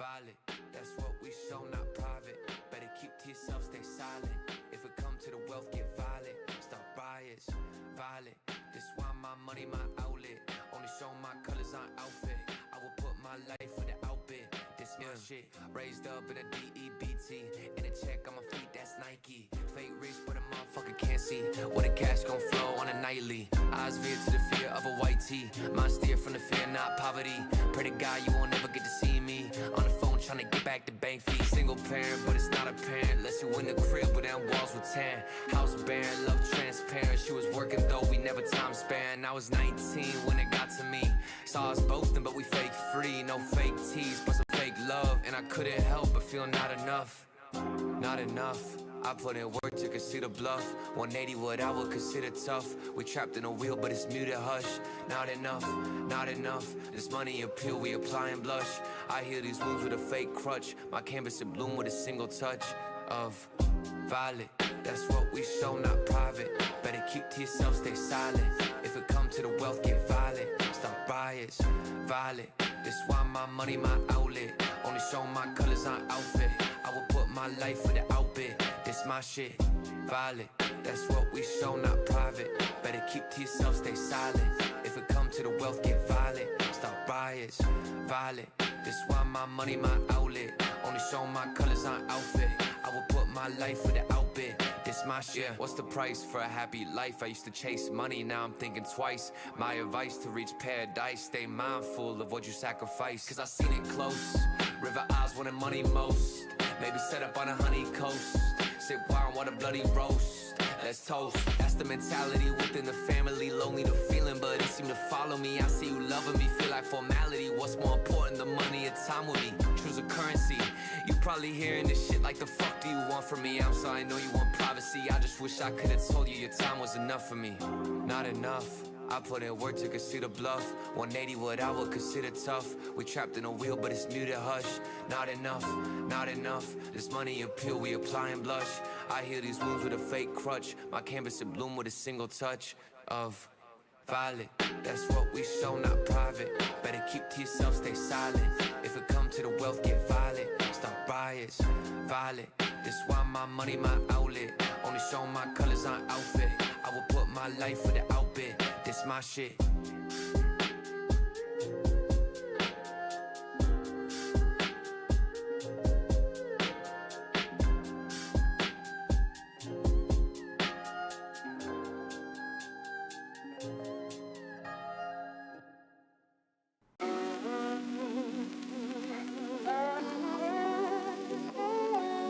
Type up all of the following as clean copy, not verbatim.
Violent, that's what we show, not private. Better keep to yourself, stay silent. If it come to the wealth, get violent. Start riots, violent. This why my money, my outlet. Only show my colors on outfit. I will put my life for the outbid. This my shit, raised up in a DEBT. In a check on my feet, that's Nike. Fake rich, but a motherfucker can't see. Where the cash gon' flow on a nightly. Eyes veer to the fear of a white tee. Mine steer from the fear, not poverty. Pray to God you won't ever get to see me. On the phone trying to get back the bank fee. Single parent, but it's not apparent. Unless you in the crib, but them walls were tan. House barren, love transparent. She was working though, we never time span. I was 19 when it got to me. Saw us boasting, but we fake free. No fake tease, but some fake love. And I couldn't help but feel not enough. Not enough. I put in work to consider bluff. 180 what I would consider tough. We trapped in a wheel, but it's muted hush. Not enough, not enough. This money appeal, we apply and blush. I heal these wounds with a fake crutch. My canvas in bloom with a single touch of violet. That's what we show, not private. Better keep to yourself, stay silent. If it come to the wealth, get violent. Start riots, violent. This why my money, my outlet. Only show my colors on outfit. I will put my life for the outbid. This my shit, violent. That's what we show, not private. Better keep to yourself, stay silent. If it come to the wealth, get violent. Start riots, violent. This why my money, my outlet. Only show my colors on outfit. I will put my life for the outbid. This my shit. What's the price for a happy life? I used to chase money, now I'm thinking twice. My advice to reach paradise: stay mindful of what you sacrifice. Cause I seen it close. River Isles wanted money most. Maybe set up on a honey coast. Sip wine, want a bloody roast. Let's toast. That's the mentality within the family. Lonely the feeling, but it seemed to follow me. I see you loving me, feel like formality. What's more important, the money or time with me? Choose a currency. You probably hearing this shit like, the fuck do you want from me? I'm sorry, I know you want privacy. I just wish I could've told you your time was enough for me. Not enough. I put in work to consider bluff. 180 what I would consider tough. We trapped in a wheel, but it's muted hush. Not enough, not enough. This money appeal, we apply and blush. I heal these wounds with a fake crutch. My canvas in bloom with a single touch of violet. That's what we show, not private. Better keep to yourself, stay silent. If it come to the wealth, get violent. Start riots, violent. This why my money, my outlet. Only show my colors on outfit. I will put my life for the outbid. This my shit.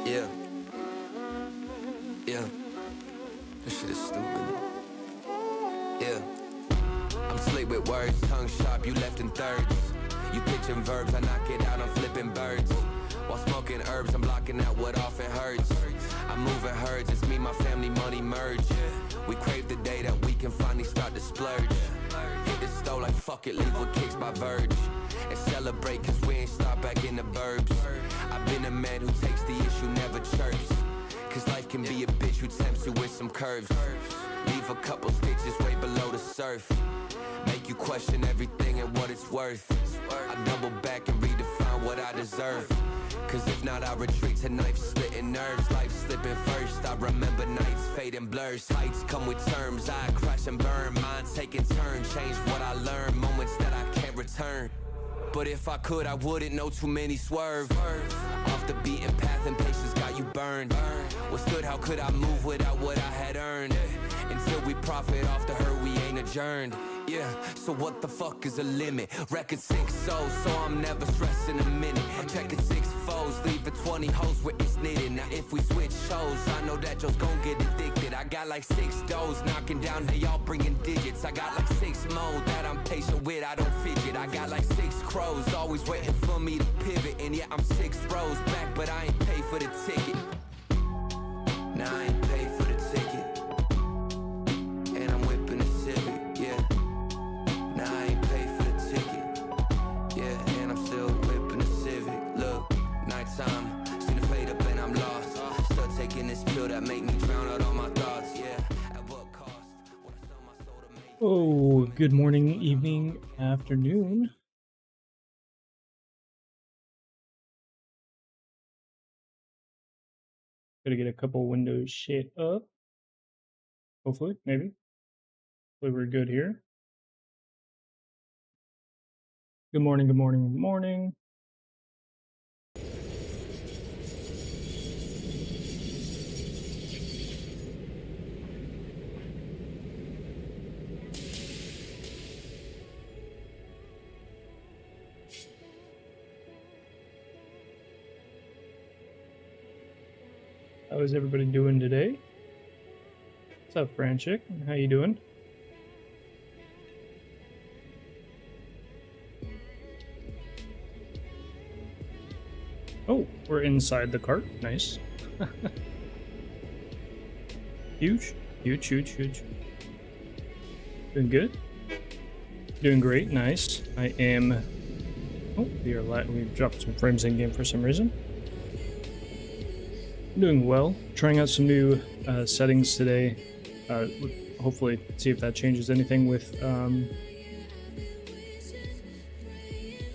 Yeah. Yeah. This shit is stupid. Yeah. I'm slick with words, tongue sharp, you left in thirds. You pitching verbs, I knock it out, I'm flipping birds. While smoking herbs, I'm blocking out what often hurts. I'm moving herds, it's me, my family, money merge. We crave the day that we can finally start to splurge. Hit the stove like fuck it, leave with kicks by Verge. And celebrate cause we ain't start back in the burbs. I've been a man who takes the issue, never chirps. Cause life can be a bitch who tempts you with some curves. Leave a couple stitches way below the surf. Make you question everything and what it's worth. I double back and redefine what I deserve. Cause if not, I retreat to knife slitting nerves. Life slipping first, I remember nights fading blurs. Heights come with terms, I crash and burn. Mind taking turns, change what I learned. Moments that I can't return. But if I could, I wouldn't know too many swerve. Off the beaten path and patience got you burned. Withstood, how could I move without what I had earned? Until we profit off the hurt, we ain't adjourned. Yeah, so what the fuck is a limit? Record 6 souls, so I'm never stressing a minute. Checking 6 foes, leaving 20 hoes where it's knitted. Now if we switch shows, I know that y'all's gon' get addicted. I got like 6 doors, knocking down, they all bringing digits. I got like 6 mode that I'm patient with, I don't fidget. I got like 6 crows, always waiting for me to pivot. And yeah, I'm 6 rows back, but I ain't pay for the ticket. Nah, I ain't pay for the ticket. And I'm whipping the Civic, yeah. Nah, I ain't pay for the ticket. Yeah, and I'm still whipping the Civic. Look, nighttime, see the fade up and I'm lost. Still taking this pill that make me drown out all my thoughts, yeah. At what cost? When I sell my soul to make. Oh, good morning, evening, afternoon. Gotta get a couple windows shit up. Hopefully, maybe. Hopefully we're good here. Good morning, good morning, good morning. How is everybody doing today? What's up, Franchik? How you doing? Oh, we're inside the cart. Nice. Huge, huge, huge, huge. Doing good. Doing great. Nice. I am. Oh, we've dropped some frames in game for some reason. Doing well. Trying out some new settings today. Hopefully, see if that changes anything with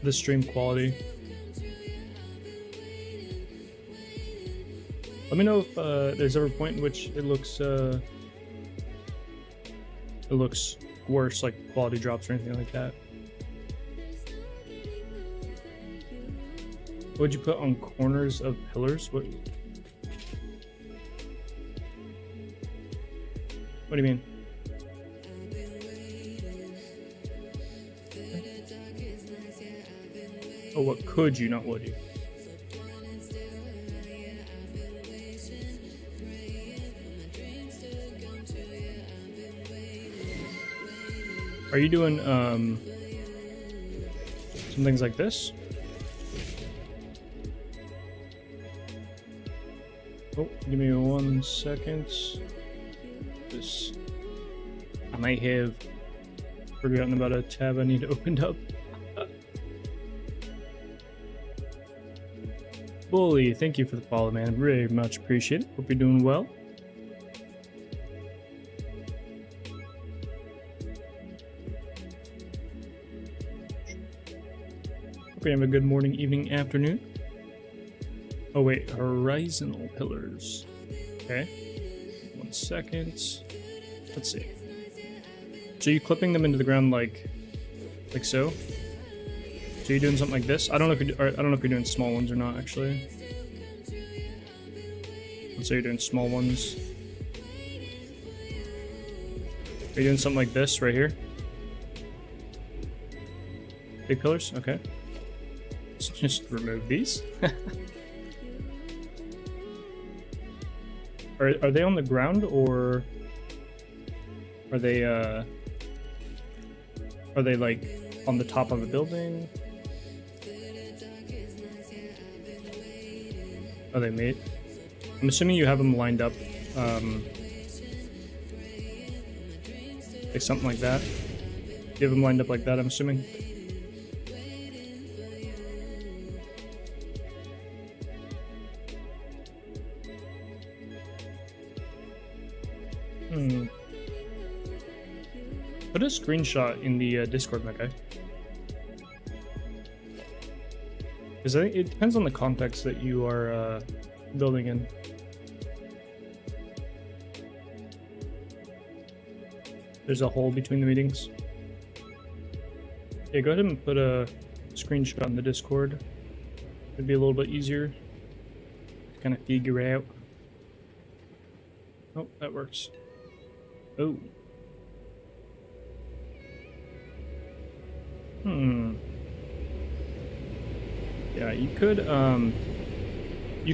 the stream quality. Let me know if there's ever a point in which it looks worse, like quality drops or anything like that. What'd you put on corners of pillars? What do you mean? Oh, what could you, not would you? Are you doing some things like this? Oh, give me 1 second. I might have forgotten about a tab I need to open up. Bully, thank you for the follow, man. Very much appreciate it. Hope you're doing well. Hope you have a good morning, evening, afternoon. Oh wait, horizontal pillars. Okay. 1 second. Let's see. So you clipping them into the ground like so? So you're doing something like this? I don't know if you're doing small ones or not actually. Let's say you're doing small ones. Are you doing something like this right here? Big pillars? Okay. Let's just remove these. Are they on the ground or are they like on the top of a building? Are they made? I'm assuming you have them lined up, like something like that. You have them lined up like that, I'm assuming. Put a screenshot in the Discord, my guy. Because I think it depends on the context that you are building in. There's a hole between the meetings. Yeah, go ahead and put a screenshot in the Discord. It'd be a little bit easier to kind of figure out. Oh, that works. Oh. Yeah, you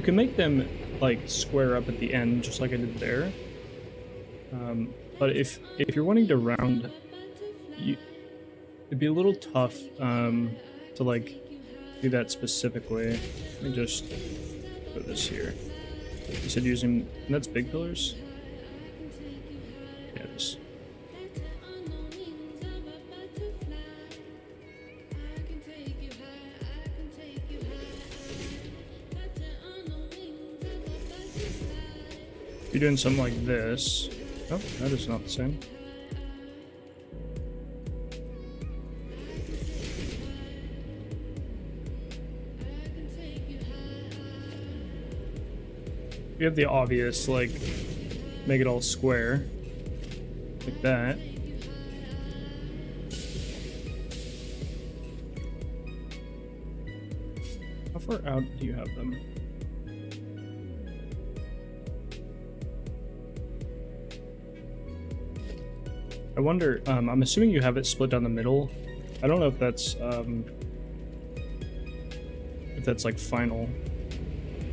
can make them like square up at the end, just like I did there. But if you're wanting to round, it'd be a little tough to like do that specifically. Let me just put this here. You said using, and that's big pillars? Yeah, it is. You're doing something like this. Oh, that is not the same. We have the obvious, like, make it all square. Like that. How far out do you have them? I wonder, I'm assuming you have it split down the middle. I don't know if that's like final.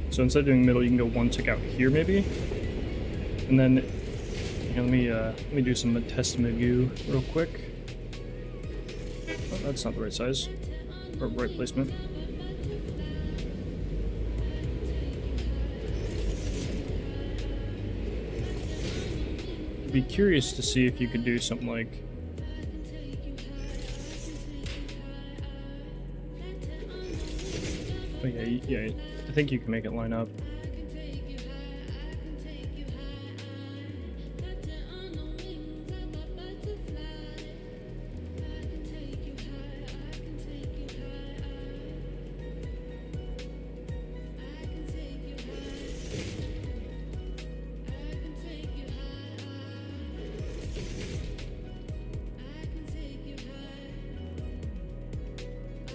So instead of doing middle, you can go one tick out here maybe. And then, let me do some test Magoo real quick. Oh, that's not the right size, or right placement. Be curious to see if you could do something like oh yeah, I think you can make it line up.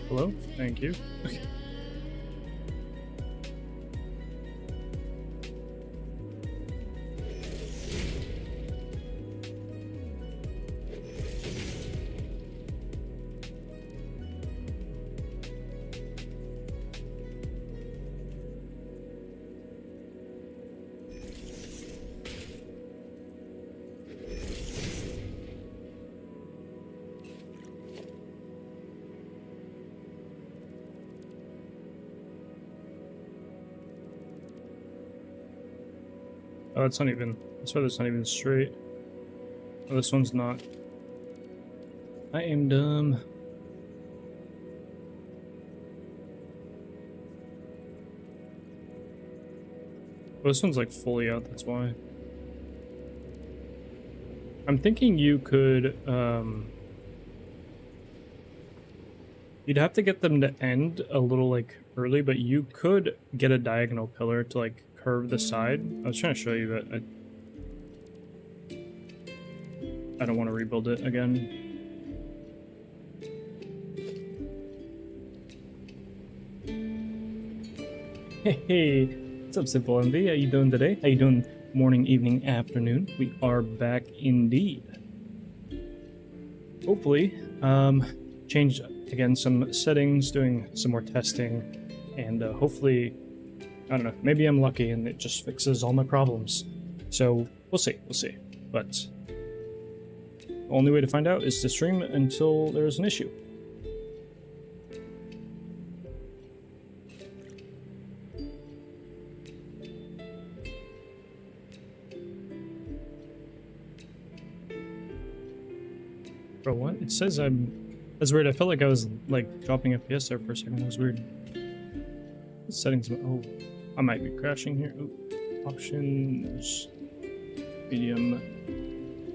Hello? Thank you. Okay. Oh, it's not even, that's why that's not even straight. Oh, this one's not. I am dumb. Well, this one's like fully out, that's why. I'm thinking you could, you'd have to get them to end a little like early, but you could get a diagonal pillar to like curve the side. I was trying to show you, but I don't want to rebuild it again. Hey, what's up, Simple MV? How you doing today? How you doing morning, evening, afternoon? We are back indeed. Hopefully, changed again some settings, doing some more testing, and hopefully, I don't know, maybe I'm lucky and it just fixes all my problems. So we'll see. But the only way to find out is to stream until there's an issue. Bro, what? It says that's weird. I felt like I was like dropping FPS there for a second. That was weird. Settings. Oh, I might be crashing here. Ooh. Options. Medium.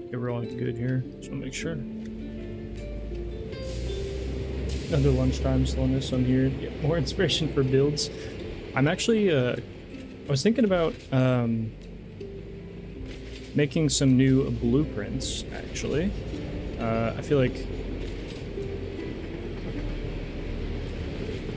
Okay, we're all good here. Just want to make sure. Another lunchtime slowness on here. Get more inspiration for builds. I'm actually, I was thinking about making some new blueprints, actually. I feel like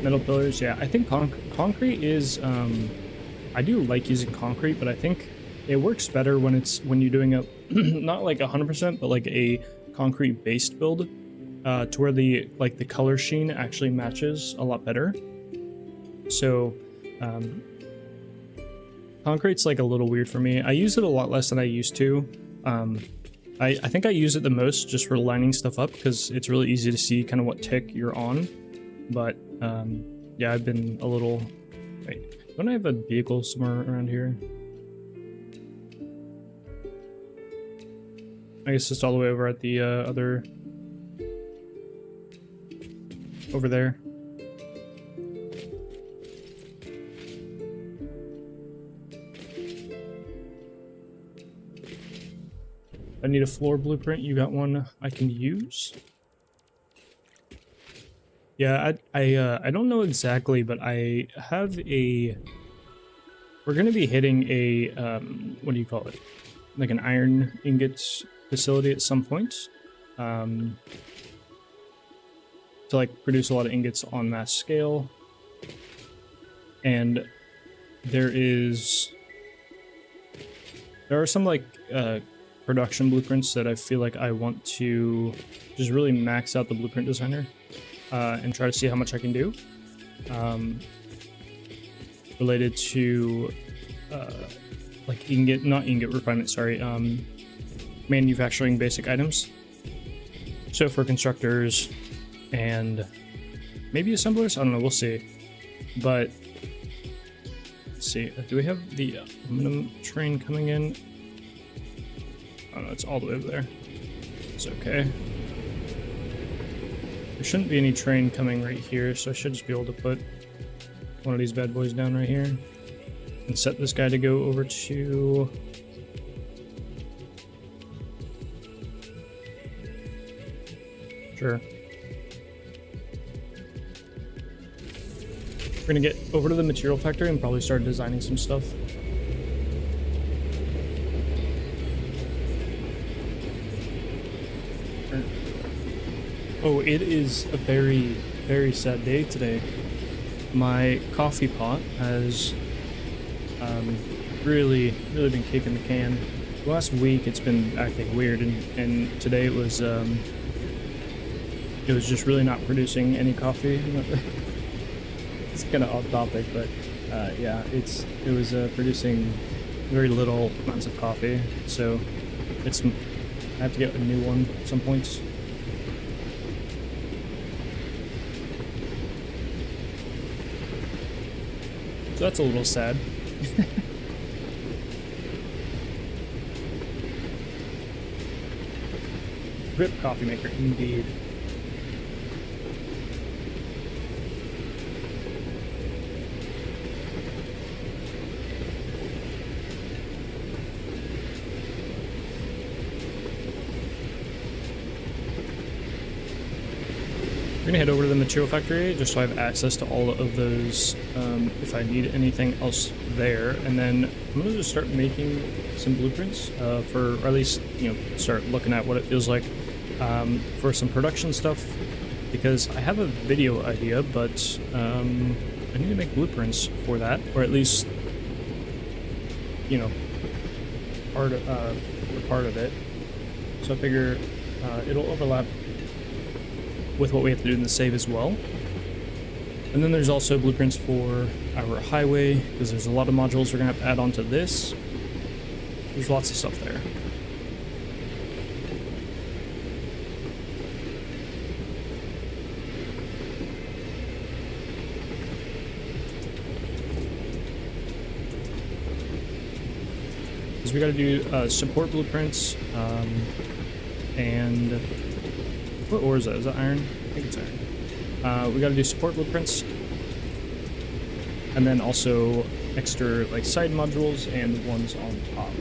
metal pillars, yeah, I think concrete is, I do like using concrete, but I think it works better when you're doing a, not like 100%, but like a concrete based build, to where the color sheen actually matches a lot better. So, concrete's like a little weird for me. I use it a lot less than I used to. I think I use it the most just for lining stuff up because it's really easy to see kind of what tick you're on. But yeah, I've been a little... Wait, don't I have a vehicle somewhere around here? I guess it's all the way over at the other... over there. I need a floor blueprint. You got one I can use? Yeah, I don't know exactly, but I have a we're going to be hitting a, what do you call it? Like an iron ingots facility at some point. To like produce a lot of ingots on mass scale. And there are some like production blueprints that I feel like I want to just really max out the blueprint designer and try to see how much I can do. Related to like not ingot refinement, sorry, manufacturing basic items. So for constructors and maybe assemblers, I don't know, we'll see. But let's see, do we have the aluminum train coming in? Oh no, it's all the way over there. It's okay. There shouldn't be any train coming right here, so I should just be able to put one of these bad boys down right here and set this guy to go over to sure. We're gonna get over to the material factory and probably start designing some stuff. Oh, it is a very, very sad day today. My coffee pot has really been kicking the can. Last week it's been acting weird, and today it was just really not producing any coffee. It's kind of off topic, but yeah, it was producing very little amounts of coffee, so I have to get a new one at some points. So that's a little sad. Rip coffee maker, indeed. We're gonna head over to the material factory just so I have access to all of those if I need anything else there, and then I'm gonna just start making some blueprints or at least start looking at what it feels like for some production stuff, because I have a video idea, but I need to make blueprints for that, or at least part of it. So I figure it'll overlap with what we have to do in the save as well. And then there's also blueprints for our highway, because there's a lot of modules we're gonna have to add onto this. There's lots of stuff there. Because we gotta do support blueprints, and what ore is that? Is that iron? I think it's iron. We gotta do support blueprints. And then also extra like side modules and ones on top.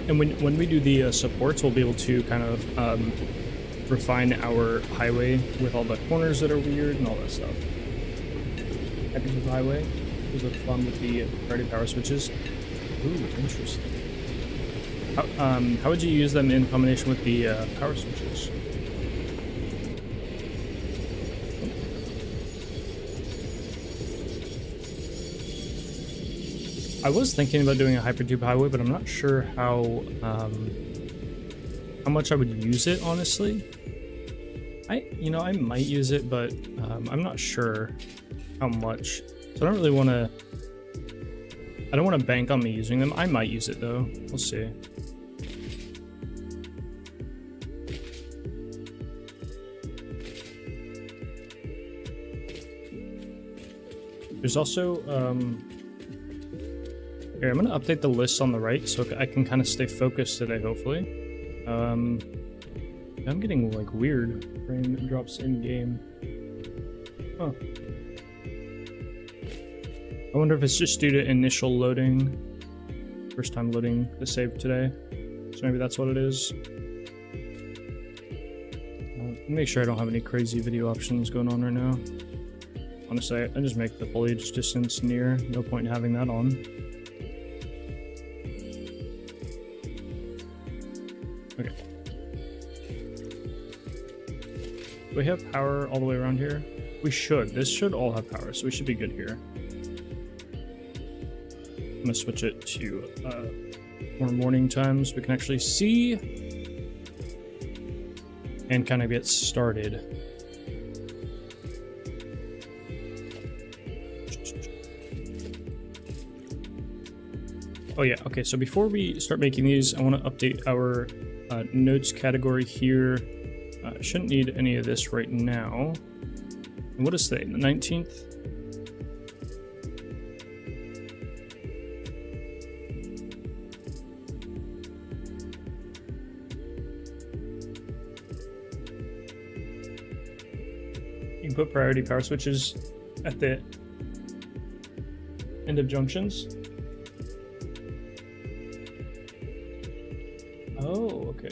And when we do the supports, we'll be able to kind of refine our highway with all the corners that are weird and all that stuff. Hypertube highway was fun with the priority power switches. Ooh, interesting. How would you use them in combination with the power switches? I was thinking about doing a hypertube highway, but I'm not sure how much I would use it, honestly. I might use it, but I'm not sure how much. So I don't really want to. I don't want to bank on me using them. I might use it though. We'll see. There's also here, I'm gonna update the list on the right so I can kind of stay focused today, hopefully. I'm getting like weird frame drops in game. Huh. I wonder if it's just due to initial loading. First time loading the save today. So maybe that's what it is. Make sure I don't have any crazy video options going on right now. Honestly, I just make the foliage distance near. No point in having that on. Okay. Do we have power all the way around here? We should. This should all have power, so we should be good here. I'm gonna switch it to more morning times. We can actually see and kind of get started. Oh yeah, okay, so before we start making these, I want to update our notes category here. Shouldn't need any of this right now. And what is today, the 19th? You can put priority power switches at the end of junctions. Oh, okay.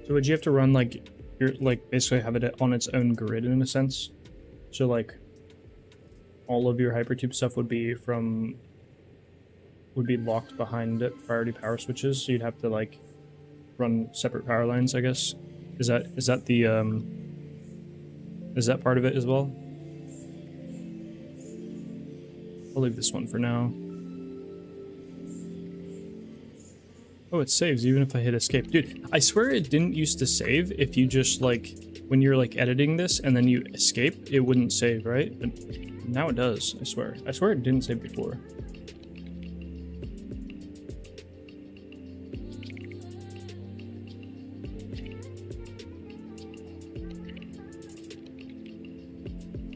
So would you have to run like you're like basically have it on its own grid in a sense? So like all of your hypertube stuff would be locked behind priority power switches, so you'd have to like run separate power lines, I guess. Is that part of it as well? I'll leave this one for now. Oh, it saves even if I hit escape. Dude, I swear it didn't used to save if you just like, when you're like editing this and then you escape, it wouldn't save, right? But now it does, I swear. I swear it didn't save before.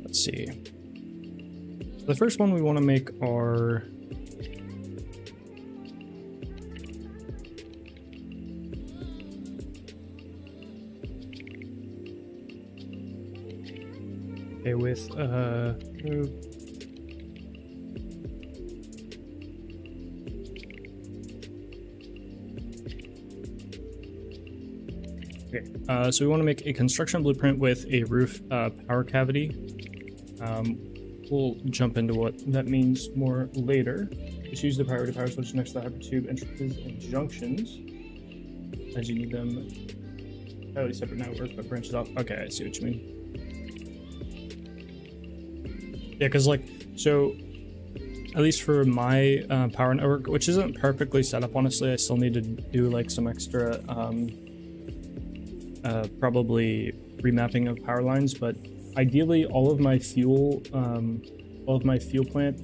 Let's see. The first one we want to make are okay with okay, so we want to make a construction blueprint with a roof power cavity. We'll jump into what that means more later. Just use the priority power switch next to the hypertube entrances and junctions as you need them. Entirely separate network, but branches off. Okay, I see what you mean. Yeah, because like, so at least for my power network, which isn't perfectly set up, honestly, I still need to do like some extra probably remapping of power lines, but ideally all of my fuel plant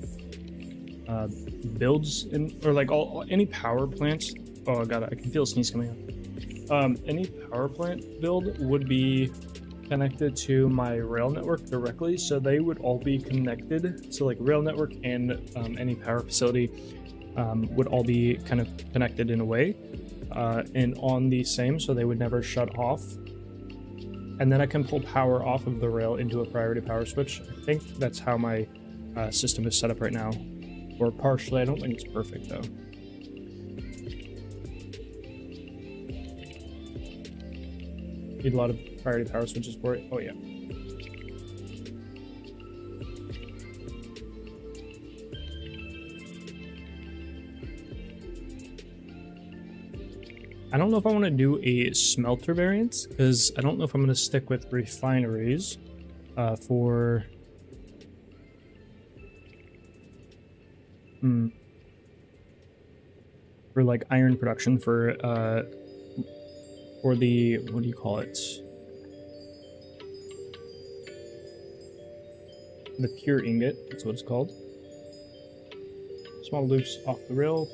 builds in, or like any power plants. Oh god, I can feel a sneeze coming up. Any power plant build would be connected to my rail network directly, so they would all be connected. So like rail network and any power facility would all be kind of connected in a way and on the same, so they would never shut off. And then I can pull power off of the rail into a priority power switch. I think that's how my system is set up right now, or partially. I don't think it's perfect though. Need a lot of priority power switches for it. Oh yeah. I don't know if I want to do a smelter variant, because I don't know if I'm going to stick with refineries for like iron production for the, what do you call it? The pure ingot, that's what it's called. Small loops off the rail.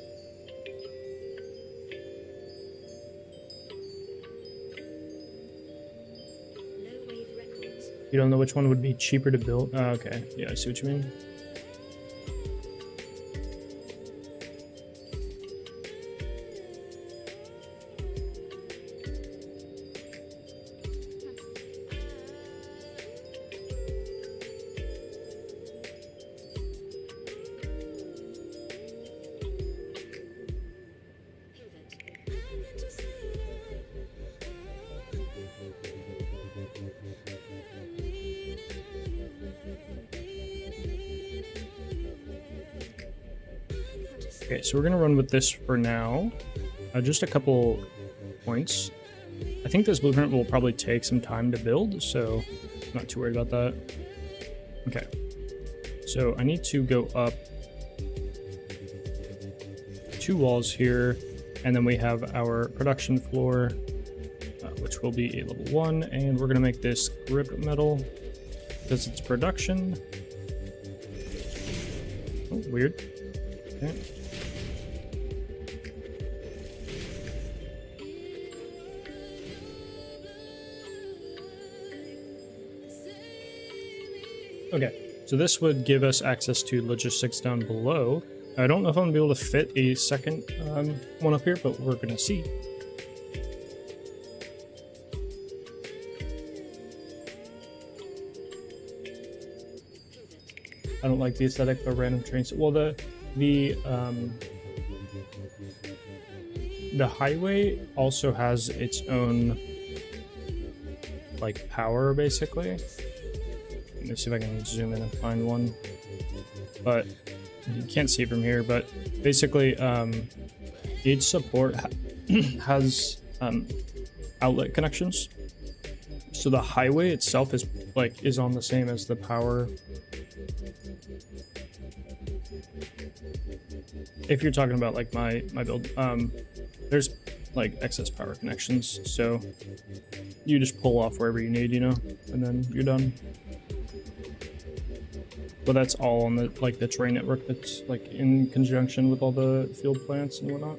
You don't know which one would be cheaper to build? Oh, okay. Yeah, I see what you mean. Okay, so we're gonna run with this for now. Just a couple points. I think this blueprint will probably take some time to build, so I'm not too worried about that. Okay, so I need to go up 2 walls here, and then we have our production floor, which will be a level 1, and we're gonna make this grip metal because it's production. Oh, weird. Okay. Okay, so this would give us access to logistics down below. I don't know if I'm gonna be able to fit a second one up here, but we're gonna see. I don't like the aesthetic of random trains. Well, the highway also has its own like power, basically. Let me see if I can zoom in and find one, but you can't see from here. But basically, each support has outlet connections. So the highway itself is on the same as the power. If you're talking about like my build, there's like excess power connections, so you just pull off wherever you need, you know, and then you're done. But that's all on the the train network that's like in conjunction with all the field plants and whatnot.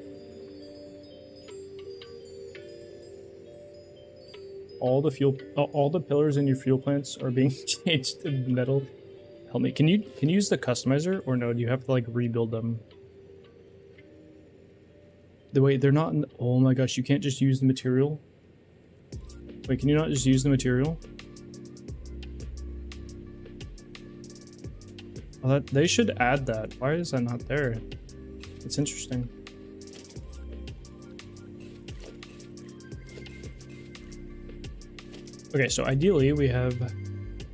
All the pillars in your fuel plants are being changed to metal. Help me. Can you use the customizer, or no? Do you have to like rebuild them? The way they're not. Oh my gosh! You can't just use the material. Wait, can you not just use the material? Oh, they should add that. Why is that not there? It's interesting. Okay, so ideally we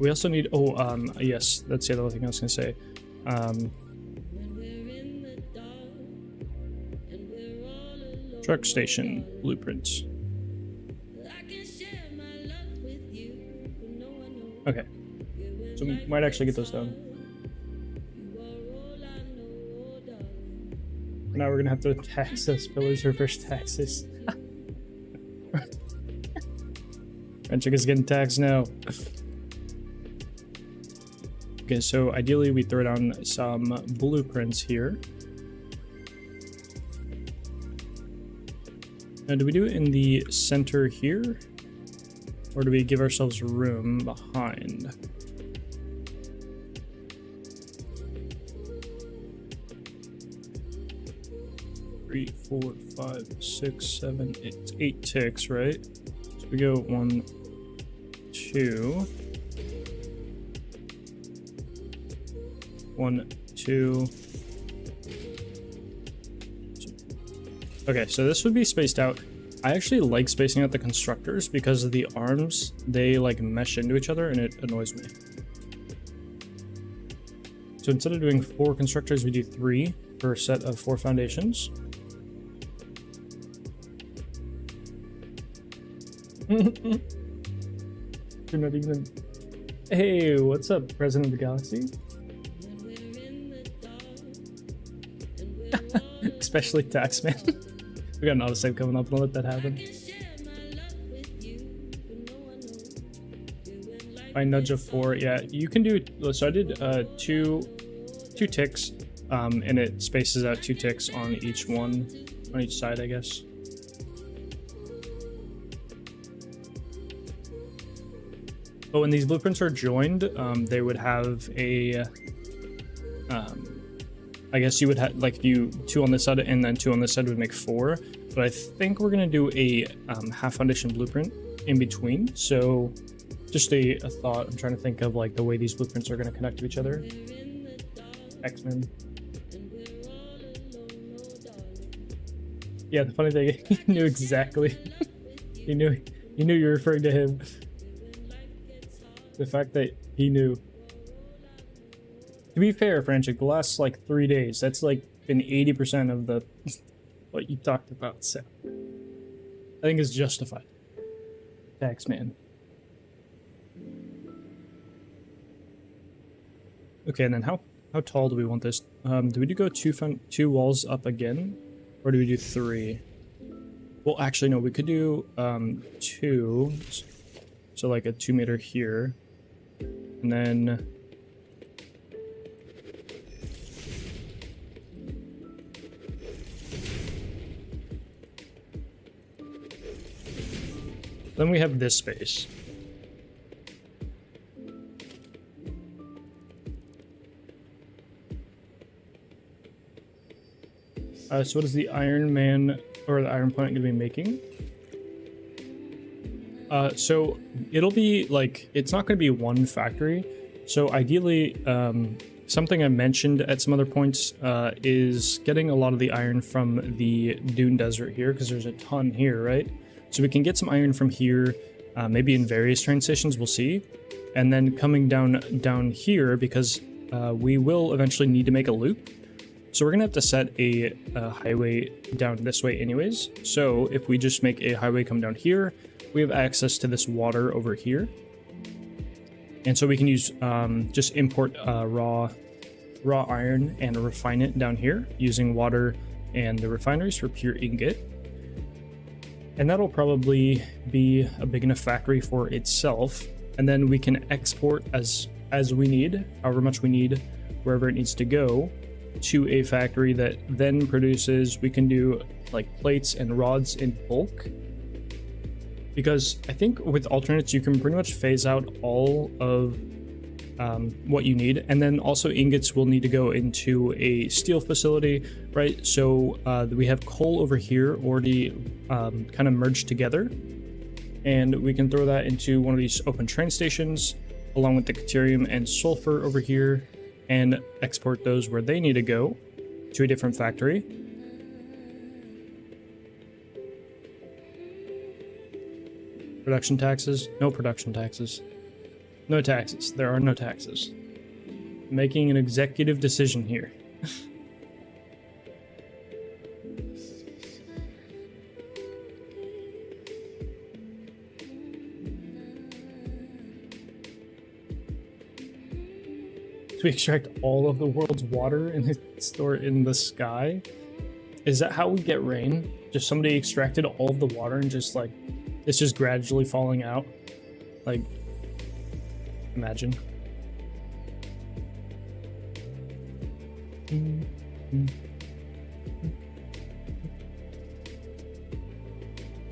also need, yes, that's the other thing I was gonna say. Truck station blueprints. Okay, so we might actually get those done. Now we're gonna have to tax those pillars, reverse taxes. Renchick is getting taxed now. Okay, so ideally we throw down some blueprints here. Now, do we do it in the center here? Or do we give ourselves room behind? Three, 4, 5, 6, 7, 8. 8 ticks, right? So we go 1, 2. 1, 2. Okay, so this would be spaced out. I actually like spacing out the constructors because of the arms, they like mesh into each other and it annoys me. So instead of doing 4 constructors, we do 3 per set of 4 foundations. You're not even... Hey, what's up, President of the Galaxy? Especially Taxman. We got an autosave coming up, and I'll let that happen. I nudge of 4, yeah, you can do, so I did 2 ticks, and it spaces out 2 ticks on each one, on each side, I guess. But when these blueprints are joined, they would have a, I guess you would have, like, if you 2 on this side and then 2 on this side would make 4. But I think we're gonna do a half foundation blueprint in between. So just a thought. I'm trying to think of like the way these blueprints are gonna connect to each other. X-Men. Yeah, the funny thing, he knew exactly. he knew you were referring to him. The fact that he knew. To be fair, Franchik, the last like 3 days, that's like been 80% of the what you talked about, so I think it's justified. Tax man. Okay, and then how tall do we want this? Do we go two walls up again, or do we do 3? Well, actually, no. We could do 2, so like a 2 meter here, and then we have this space. So what is the Iron Man or the Iron Planet going to be making? So it'll be like, it's not going to be one factory. So ideally, something I mentioned at some other points is getting a lot of the iron from the Dune Desert here, because there's a ton here, right? So we can get some iron from here, maybe in various train stations, we'll see. And then coming down here, because we will eventually need to make a loop. So we're gonna have to set a highway down this way anyways. So if we just make a highway come down here, we have access to this water over here. And so we can use, just import raw iron and refine it down here using water and the refineries for pure ingot. And that'll probably be a big enough factory for itself. And then we can export as we need, however much we need, wherever it needs to go, to a factory that then produces, we can do like plates and rods in bulk. Because I think with alternates, you can pretty much phase out all of what you need. And then also ingots will need to go into a steel facility, right? So we have coal over here already kind of merged together. And we can throw that into one of these open train stations, along with the deuterium and sulfur over here, and export those where they need to go to a different factory. Production taxes? No production taxes. No taxes. There are no taxes. Making an executive decision here. We extract all of the world's water and store it in the sky? Is that how we get rain? Just somebody extracted all of the water and just like, it's just gradually falling out? Like, imagine. I'm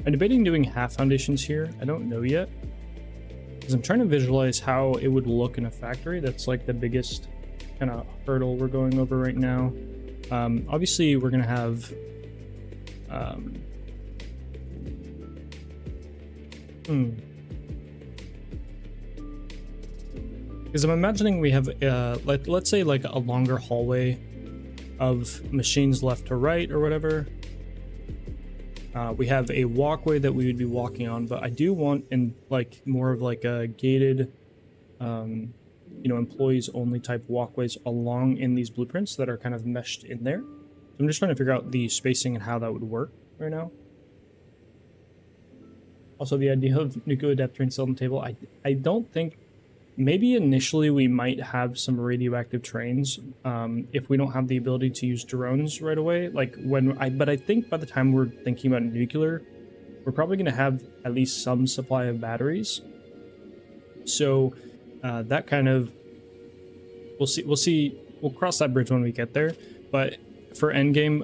debating doing half foundations here. I don't know yet, because I'm trying to visualize how it would look in a factory. That's like the biggest kind of hurdle we're going over right now. Obviously, we're going to have because I'm imagining we have let's say like a longer hallway of machines left to right or whatever. We have a walkway that we would be walking on, but I do want in like more of like a gated, you know, employees only type walkways along in these blueprints that are kind of meshed in there. So I'm just trying to figure out the spacing and how that would work right now. Also, the idea of nuclear depth train still on the table. I don't think, maybe initially we might have some radioactive trains if we don't have the ability to use drones right away. Like but I think by the time we're thinking about nuclear, we're probably going to have at least some supply of batteries. So that kind of, we'll cross that bridge when we get there. But for endgame,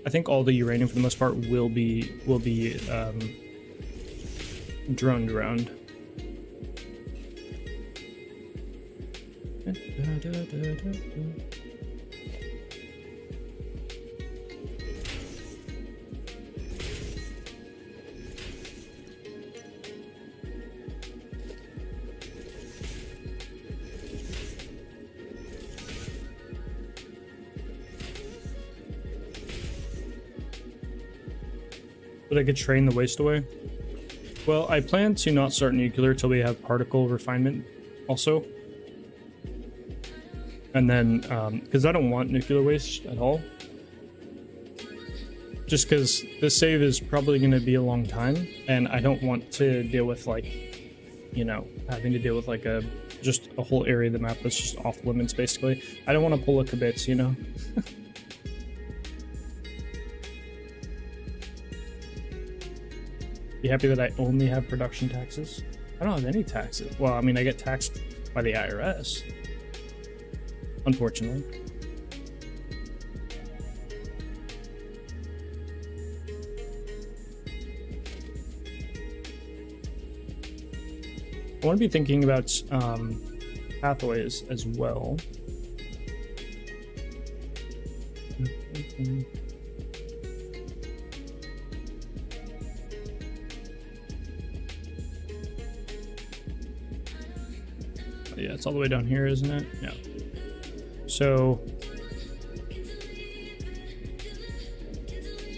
I think all the uranium for the most part will be droned around. But I could train the waste away. Well, I plan to not start nuclear till we have particle refinement also. And then, because I don't want nuclear waste at all. Just because this save is probably going to be a long time, and I don't want to deal with, like, you know, having to deal with, like, just a whole area of the map that's just off limits, basically. I don't want to pull a kibitz, you know? Be happy that I only have production taxes? I don't have any taxes. Well, I mean, I get taxed by the IRS. Unfortunately. I want to be thinking about pathways as well. Yeah, it's all the way down here, isn't it? Yeah. So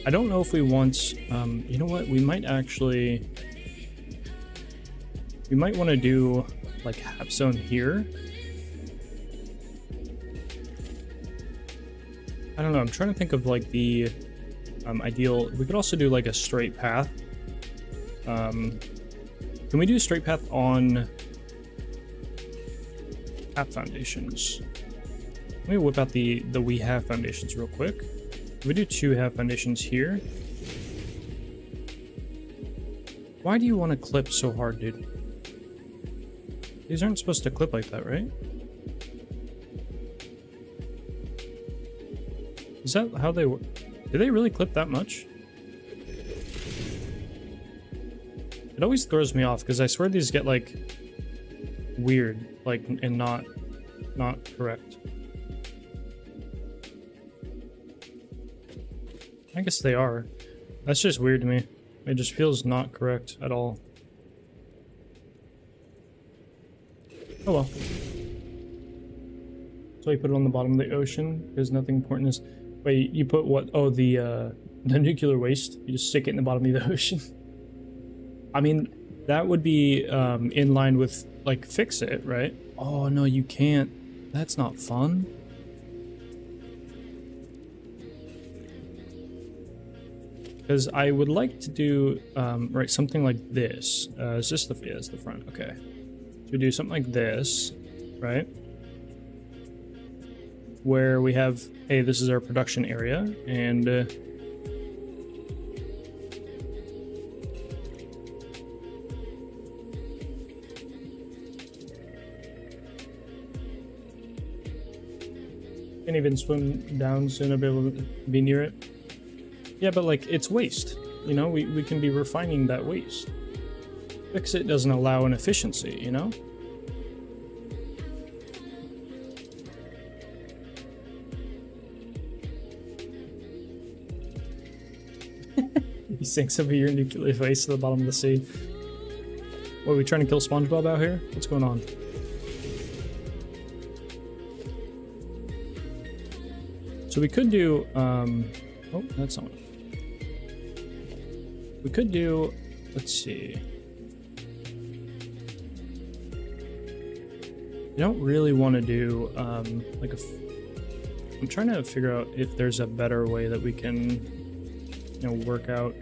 I don't know if we want, you know what? We might want to do like half zone here. I don't know. I'm trying to think of like the ideal. We could also do like a straight path. Can we do a straight path on half foundations? Let me whip out the we have foundations real quick. If we do 2 half foundations here. Why do you want to clip so hard, dude? These aren't supposed to clip like that, right? Is that how they work? Do they really clip that much? It always throws me off because I swear these get like weird, like, and not correct. I guess they are. That's just weird to me. It just feels not correct at all. Oh well. So you put it on the bottom of the ocean because nothing important is. Wait, you put what? Oh, the nuclear waste. You just stick it in the bottom of the ocean. I mean, that would be in line with like fix it, right? Oh no, you can't. That's not fun. Because I would like to do right something like this. Is this the it's the front? Okay. So we do something like this, right? Where we have, hey, this is our production area, and can't even swim down soon. I'll be able to be near it. Yeah, but like it's waste. You know, we can be refining that waste. Fix it doesn't allow an efficiency, you know? You sink some of your nuclear waste to the bottom of the sea. What, are we trying to kill SpongeBob out here? What's going on? So we could do, oh, that's not. We could do, let's see. I don't really want to do, like I'm trying to figure out if there's a better way that we can, you know, work out.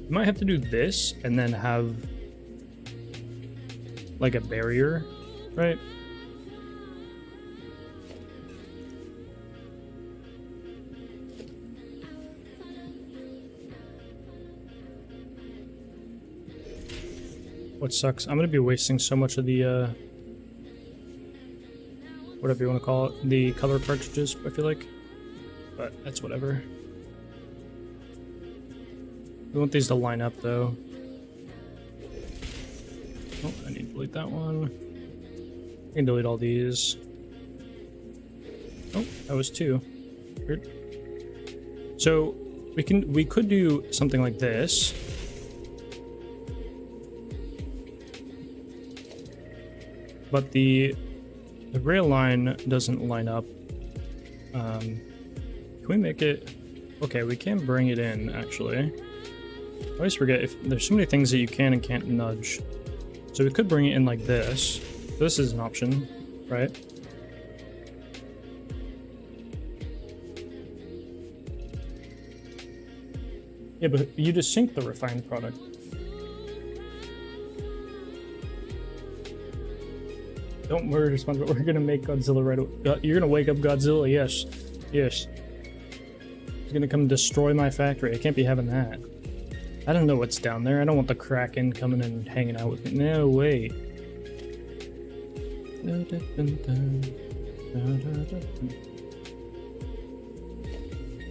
We might have to do this and then have like a barrier, right? What sucks, I'm gonna be wasting so much of the whatever you want to call it, the color cartridges, I feel like, but that's whatever. We want these to line up though. Oh, I need to delete that one. I can delete all these. Oh, that was 2. Weird. So we could do something like this. But the rail line doesn't line up. Can we make it? Okay, we can bring it in, actually. I always forget, if there's so many things that you can and can't nudge. So we could bring it in like this. This is an option, right? Yeah, but you just sink the refined product. Don't worry, SpongeBob. We're gonna make Godzilla right away. You're gonna wake up Godzilla, yes. Yes. He's gonna come destroy my factory. I can't be having that. I don't know what's down there. I don't want the Kraken coming and hanging out with me. No way.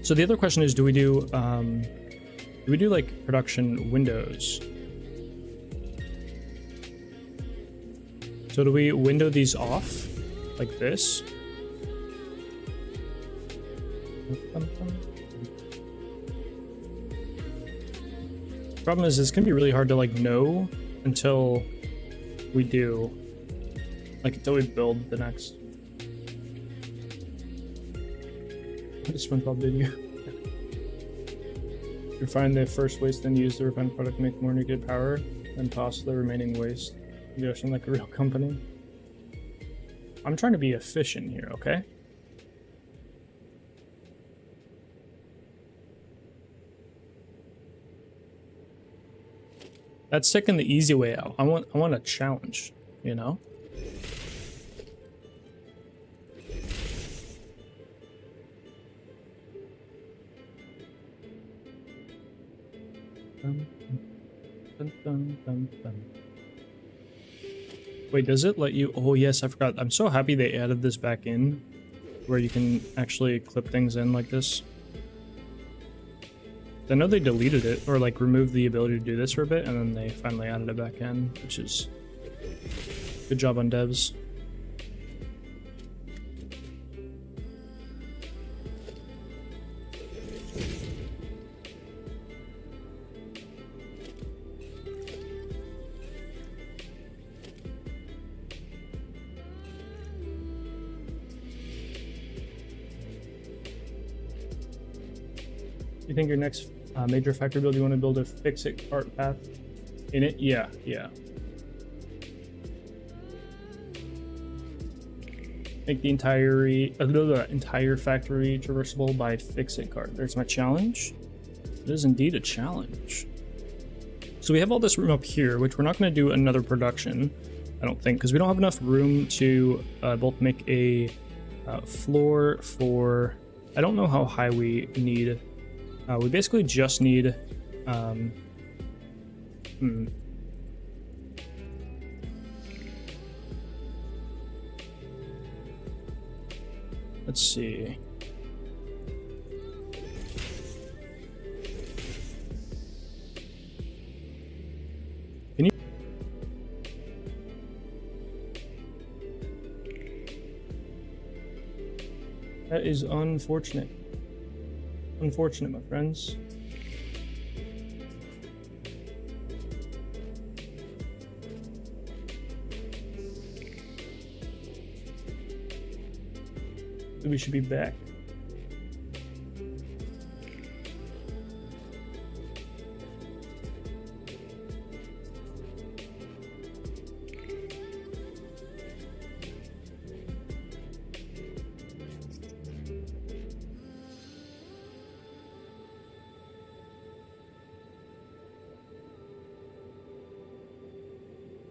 So the other question is, do we do like production windows? So do we window these off like this? Problem is, it's gonna be really hard to like know until we do, like until we build the next. What did SpongeBob did you? Refine the first waste, then use the refined product to make more nuclear power, then toss the remaining waste in the ocean like a real company. I'm trying to be efficient here, okay? That's taking the easy way out. I want a challenge, you know? Wait, does it let you? Oh yes, I forgot. I'm so happy they added this back in, where you can actually clip things in like this. I know they deleted it, or like removed the ability to do this for a bit, and then they finally added it back in, which is good job on devs. You think your next major factory build, you want to build a fix-it cart path in it? Yeah, yeah. Make the entire factory traversable by fix-it cart. There's my challenge. It is indeed a challenge. So we have all this room up here, which we're not going to do another production, I don't think, because we don't have enough room to both make a floor for... I don't know how high we need. We basically just need, let's see. Can you? That is unfortunate. Unfortunate, my friends. We should be back.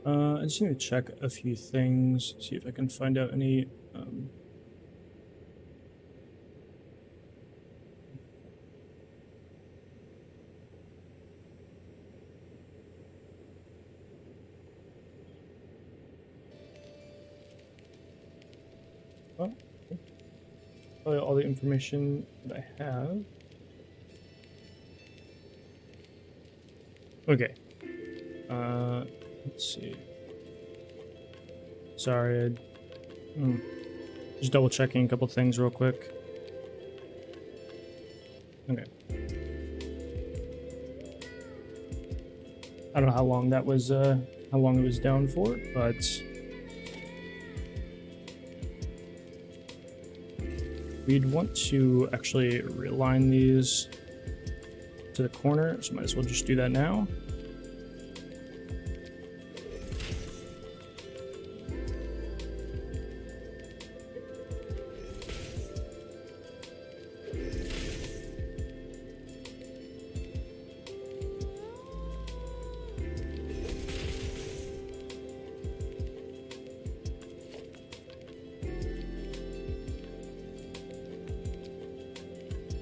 I just need to check a few things, see if I can find out any probably all the information that I have. Okay. Let's see. Sorry, just double checking a couple things real quick. Okay. I don't know how long that was, how long it was down for, but we'd want to actually realign these to the corner, so might as well just do that now.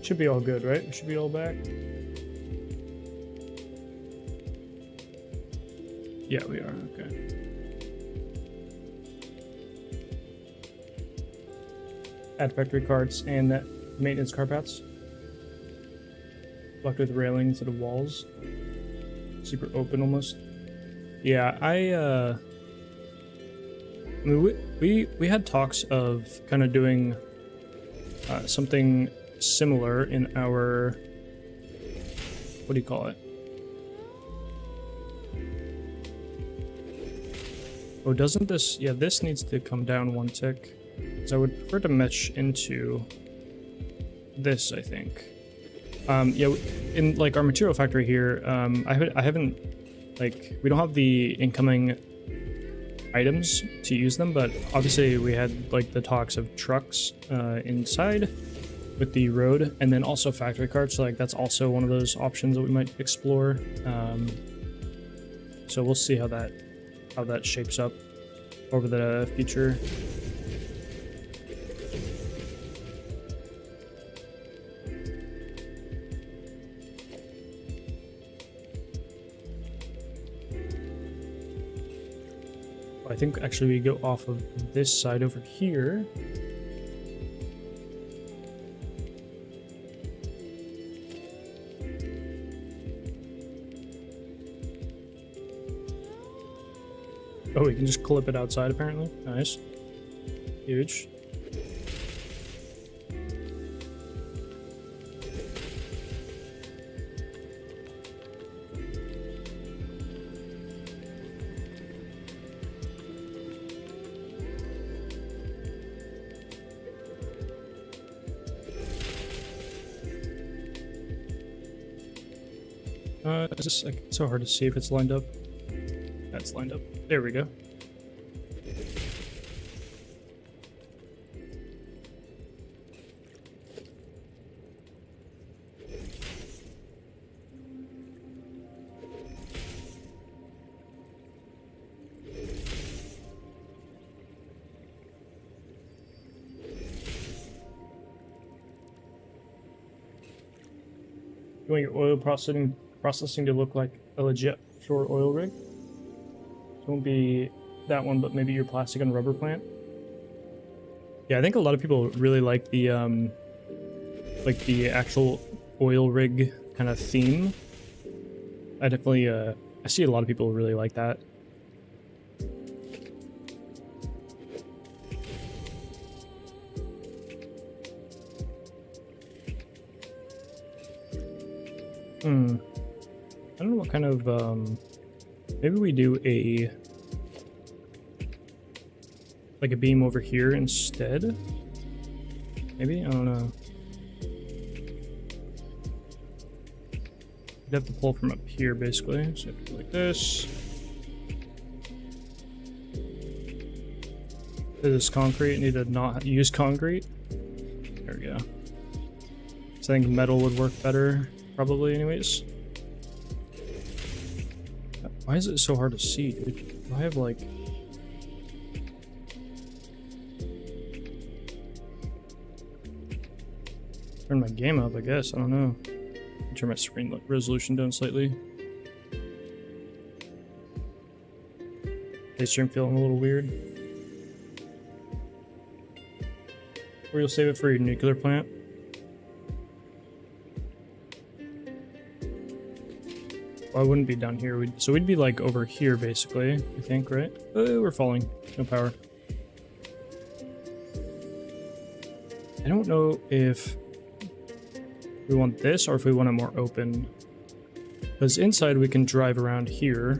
Should be all good, right? We should be all back. Yeah, we are. Okay. Add factory carts and that maintenance car paths. Blocked with railings instead of walls. Super open almost. Yeah, I mean, we had talks of kind of doing something similar in our, what do you call it? Oh, doesn't this, yeah, this needs to come down one tick. So I would prefer to mesh into this, I think. Yeah, in like our material factory here, I haven't, like, we don't have the incoming items to use them, but obviously we had like the talks of trucks inside with the road, and then also factory carts, so like that's also one of those options that we might explore. So we'll see how that shapes up over the future. I think actually we go off of this side over here. Oh, we can just clip it outside apparently. Nice. Huge. It's just like, so hard to see if it's lined up. That's lined up. There we go. You want your oil processing to look like a legit shore oil rig. So it won't be that one, but maybe your plastic and rubber plant. Yeah, I think a lot of people really like the actual oil rig kind of theme. I definitely I see a lot of people really like that. I don't know what kind of, maybe we do like a beam over here instead? Maybe? I don't know. You'd have to pull from up here, basically. So you have to go like this. This is concrete. I need to not use concrete. There we go. So I think metal would work better, probably, anyways. Why is it so hard to see, dude? Do I have like... Turn my game up, I guess. I don't know. Turn my screen resolution down slightly. Hey, stream feeling a little weird. Or you'll save it for your nuclear plant. Well, I wouldn't be down here. So we'd be like over here, basically, I think, right? Oh, we're falling. No power. I don't know if we want this or if we want it more open. Because inside we can drive around here.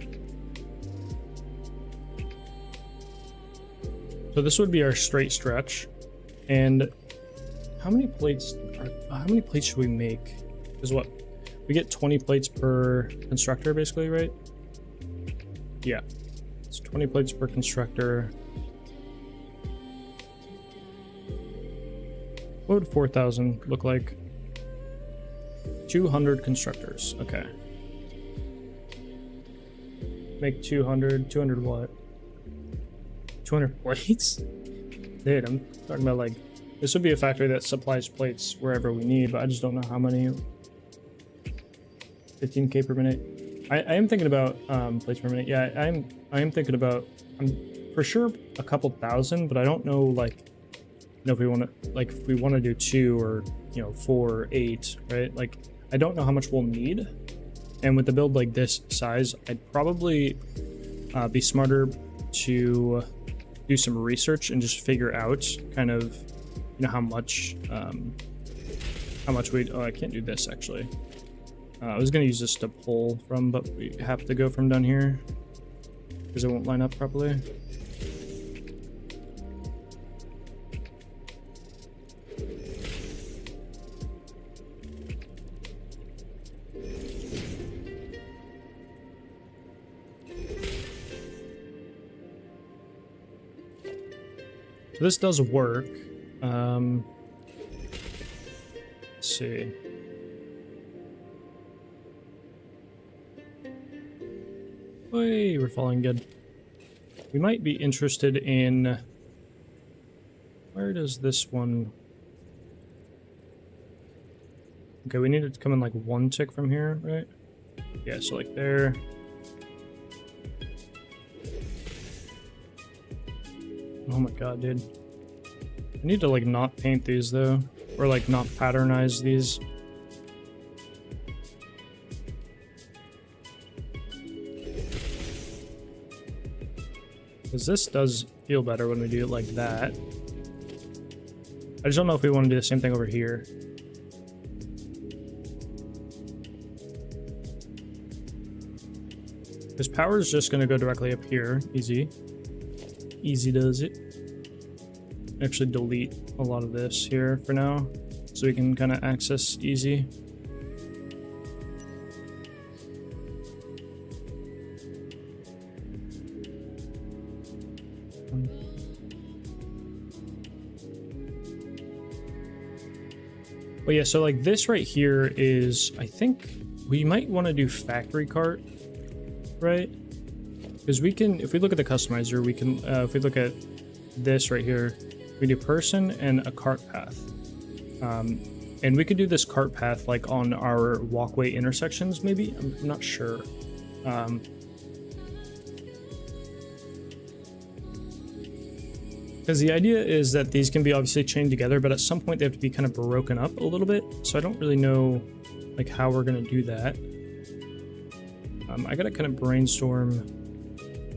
So this would be our straight stretch. And how many plates should we make? Is what? We get 20 plates per constructor, basically, right? Yeah. It's 20 plates per constructor. What would 4,000 look like? 200 constructors. Okay. Make 200. 200 what? 200 plates? Dude, I'm talking about like This would be a factory that supplies plates wherever we need, but I just don't know how many. 15k per minute. I am thinking about plates per minute. Yeah, I am thinking about, I'm for sure a couple thousand, but I don't know, like, you know, if we want to, like, if we want to do 2 or, you know, 4 or 8, right? Like, I don't know how much we'll need. And with the build like this size, I'd probably be smarter to do some research and just figure out kind of, you know, how much we, oh, I can't do this actually. I was going to use this to pull from, but we have to go from down here because it won't line up properly. So this does work. Let's see. Hey, we're falling good. We might be interested in... Where does this one... Okay, we need it to come in like 1 tick from here, right? Yeah, so like there. Oh my god, dude. I need to like not paint these though. Or like not patternize these. Because this does feel better when we do it like that. I just don't know if we want to do the same thing over here. Because power is just going to go directly up here. Easy. Easy does it. Actually delete a lot of this here for now. So we can kind of access easy. But yeah, so like this right here is, I think we might want to do factory cart, right? Because we can, if we look at the customizer, we can, if we look at this right here, we do person and a cart path. And we could do this cart path like on our walkway intersections, maybe? I'm not sure. Because the idea is that these can be obviously chained together, but at some point they have to be kind of broken up a little bit. So I don't really know like how we're going to do that. I got to kind of brainstorm,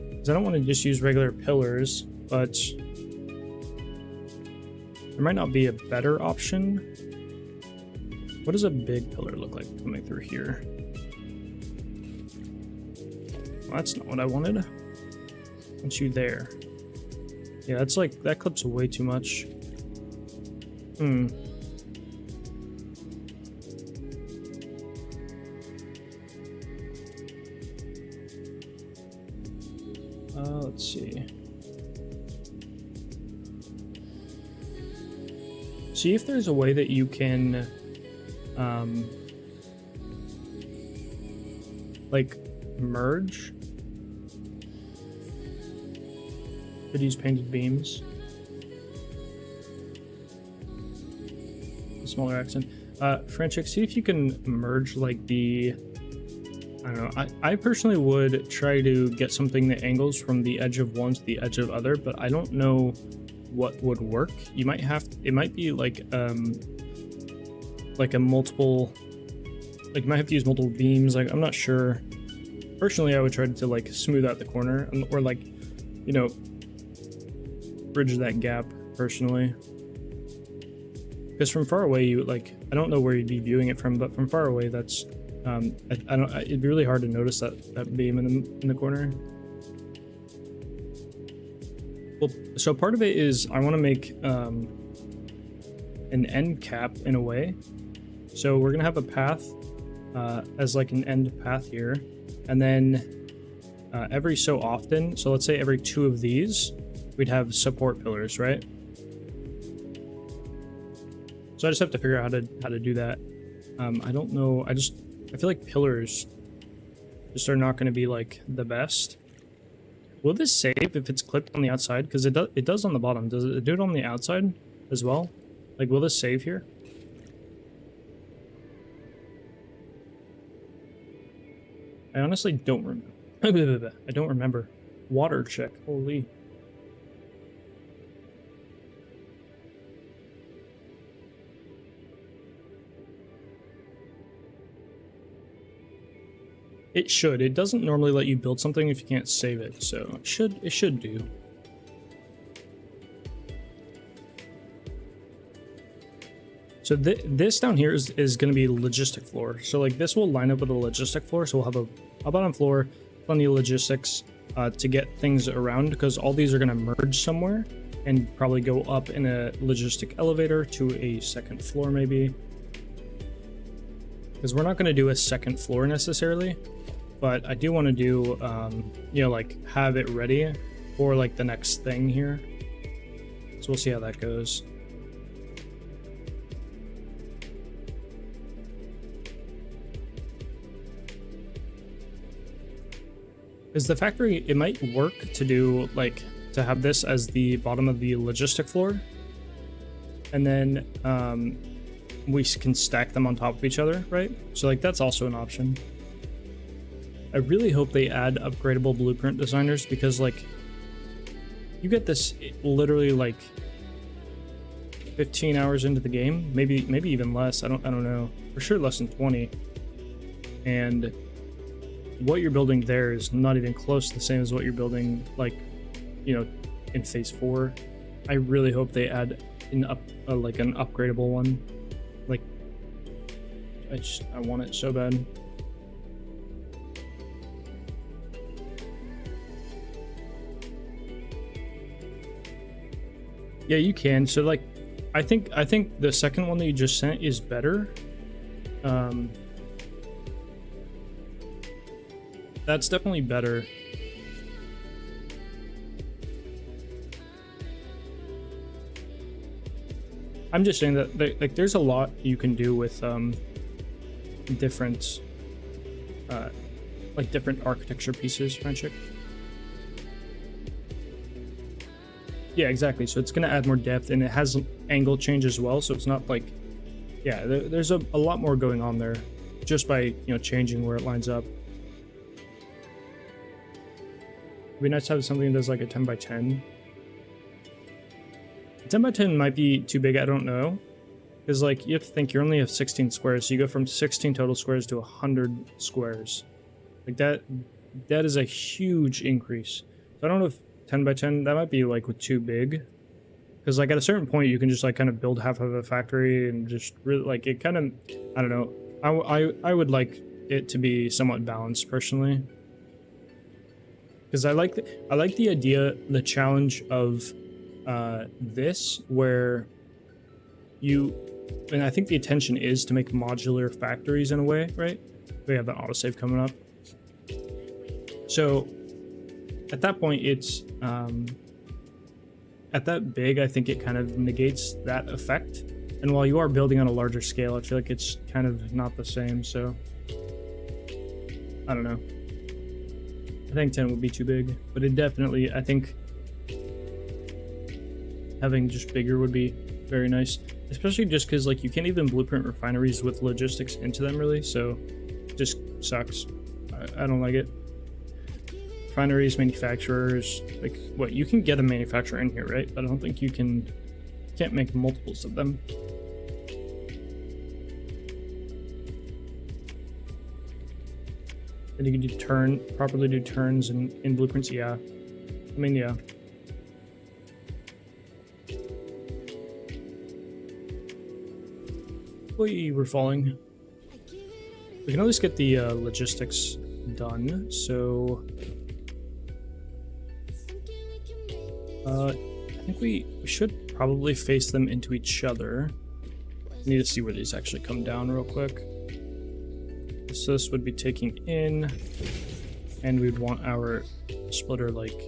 because I don't want to just use regular pillars, but there might not be a better option. What does a big pillar look like coming through here? Well, that's not what I wanted. I want you there. Yeah, that's like, that clips way too much. Let's see. See if there's a way that you can, like, merge. Could use painted beams. A smaller accent. Franchik, see if you can merge like the, I don't know. I personally would try to get something that angles from the edge of one to the edge of other, but I don't know what would work. You might have, it might be like a multiple, like you might have to use multiple beams. Like, I'm not sure. Personally, I would try to like smooth out the corner or like, you know, bridge that gap personally, because from far away you like, I don't know where you'd be viewing it from, but from far away that's I don't, it'd be really hard to notice that beam in the corner. Well, so part of it is I want to make an end cap in a way, so we're gonna have a path as like an end path here, and then every so often, so let's say every 2 of these, we'd have support pillars, right? So I just have to figure out how to do that. I don't know. I feel like pillars just are not going to be like the best. Will this save if it's clipped on the outside? Because it does on the bottom. Does it do it on the outside as well? Like, will this save here? I honestly don't remember. I don't remember. Water check. Holy. It should. It doesn't normally let you build something if you can't save it, so it should do. So this down here is going to be logistic floor. So like this will line up with a logistic floor. So we'll have a bottom floor, plenty of logistics to get things around, because all these are going to merge somewhere and probably go up in a logistic elevator to a second floor maybe. Because we're not going to do a second floor necessarily, but I do want to do, you know, like have it ready for like the next thing here. So we'll see how that goes. Is the factory, it might work to do like to have this as the bottom of the logistic floor, and then we can stack them on top of each other, right? So like that's also an option. I really hope they add upgradable blueprint designers, because like you get this literally like 15 hours into the game, maybe even less. I don't know, for sure less than 20, and what you're building there is not even close to the same as what you're building, like, you know, in phase 4. I really hope they add like an upgradable one. Like, I want it so bad. Yeah, you can. So like, I think the second one that you just sent is better. That's definitely better. I'm just saying that like there's a lot you can do with different like different architecture pieces, Friendship. Yeah, exactly. So it's gonna add more depth, and it has angle change as well. So it's not like, yeah, there's a lot more going on there just by, you know, changing where it lines up. It'd be nice to have something that does like a 10 by 10. 10 by 10 might be too big, I don't know. Because like you have to think, you only have 16 squares, so you go from 16 total squares to 100 squares. Like that is a huge increase. So I don't know if 10 by 10, that might be like too big. Because like at a certain point you can just like kind of build half of a factory and just really like it kind of, I don't know. I would like it to be somewhat balanced personally. Because I like the idea, the challenge of this, where you, and I think the intention is to make modular factories in a way, right? We have an autosave coming up. So at that point, it's at that big, I think it kind of negates that effect. And while you are building on a larger scale, I feel like it's kind of not the same. So I don't know. I think 10 would be too big, but it definitely, I think having just bigger would be very nice, especially just because like you can't even blueprint refineries with logistics into them really, so it just sucks. I don't like it. Refineries, manufacturers, like what, you can get a manufacturer in here, right? But I don't think you can't make multiples of them. And you can properly do turns in blueprints, yeah. I mean, yeah. We're falling. We can always get the logistics done, so I think we should probably face them into each other. Need to see where these actually come down real quick. So this would be taking in, and we'd want our splitter like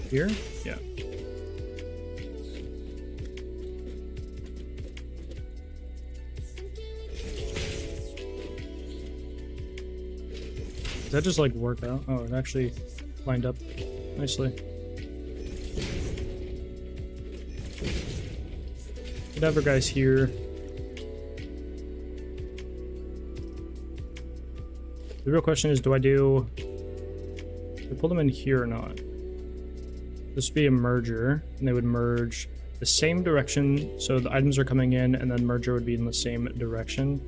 here, yeah. Does that just like work out? Oh, it actually lined up nicely. Whatever, guys, here. The real question is, do I pull them in here or not? This would be a merger, and they would merge the same direction, so the items are coming in, and then merger would be in the same direction.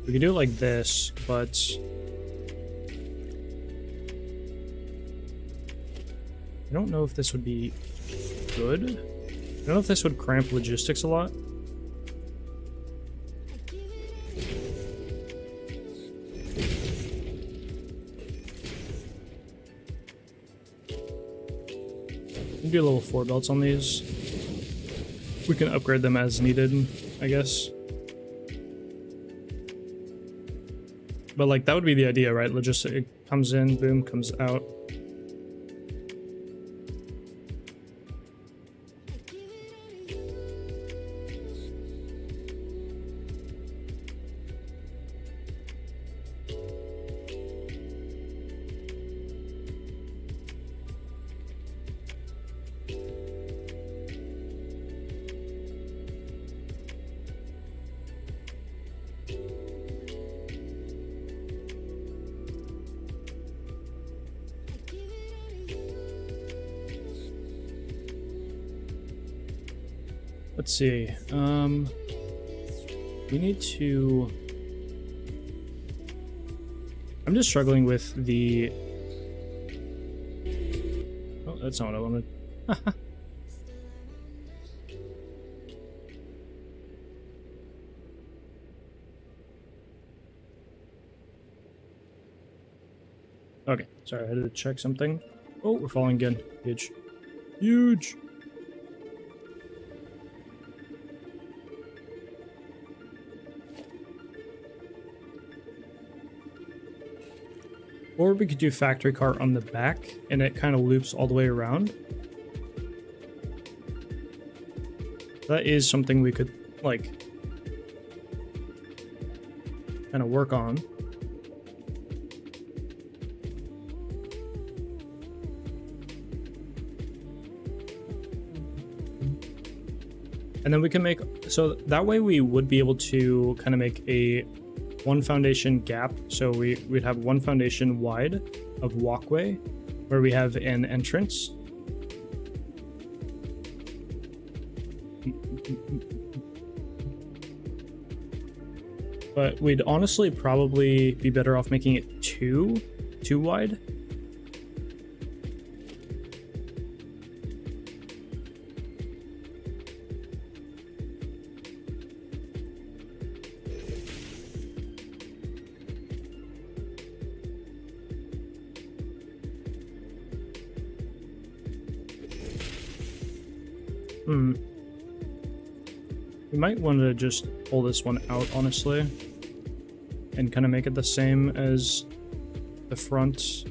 We could do it like this, but I don't know if this would be good. I don't know if this would cramp logistics a lot. Do a little 4 belts on these. We can upgrade them as needed, I guess. But like that would be the idea, right? It comes in, boom, comes out. Let's see. We need to. I'm just struggling with the. Oh, that's not what I wanted. Okay, sorry, I had to check something. Oh, we're falling again. Huge. Huge! Or we could do factory cart on the back, and it kind of loops all the way around. That is something we could, like, kind of work on. And then we can make, so that way we would be able to kind of make a one foundation gap. So we'd have one foundation wide of walkway where we have an entrance. But we'd honestly probably be better off making it too wide. We might want to just pull this one out, honestly, and kind of make it the same as the front